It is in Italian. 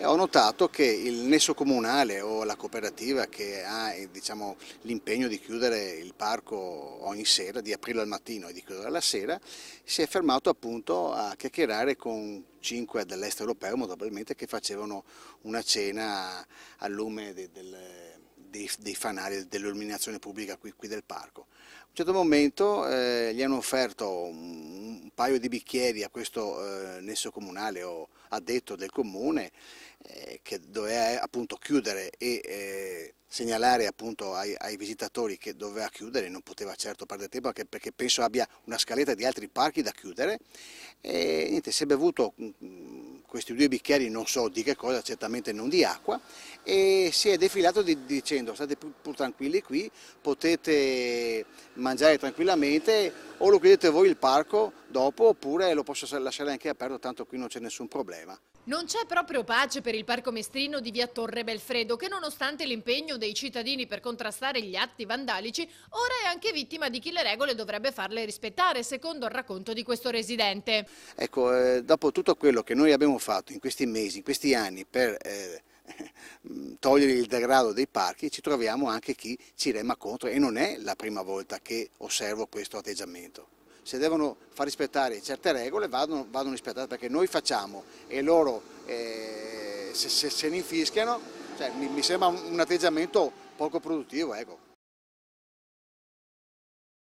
e ho notato che il nesso comunale o la cooperativa che ha diciamo, l'impegno di chiudere il parco ogni sera, di aprirlo al mattino e di chiuderlo alla sera, si è fermato appunto a chiacchierare con 5 dell'est europeo, molto probabilmente, che facevano una cena al lume dei fanali dell'illuminazione pubblica qui del parco. A un certo momento gli hanno offerto un paio di bicchieri a questo nesso comunale o addetto del comune che doveva appunto chiudere e segnalare appunto ai visitatori che doveva chiudere, non poteva certo perdere tempo anche perché penso abbia una scaletta di altri parchi da chiudere e niente, si è bevuto questi 2 bicchieri, non so di che cosa, certamente non di acqua, e si è defilato dicendo state pur tranquilli qui, potete mangiare tranquillamente o lo chiudete voi il parco dopo oppure lo posso lasciare anche aperto, tanto qui non c'è nessun problema. Non c'è proprio pace per il Parco Mestrino di via Torre Belfredo, che nonostante l'impegno dei cittadini per contrastare gli atti vandalici, ora è anche vittima di chi le regole dovrebbe farle rispettare, secondo il racconto di questo residente. Ecco, dopo tutto quello che noi abbiamo fatto in questi mesi, in questi anni per togliere il degrado dei parchi, ci troviamo anche chi ci rema contro e non è la prima volta che osservo questo atteggiamento. Se devono far rispettare certe regole vadano rispettate perché noi facciamo e loro se ne infischiano, cioè, mi sembra un atteggiamento poco produttivo. Ecco.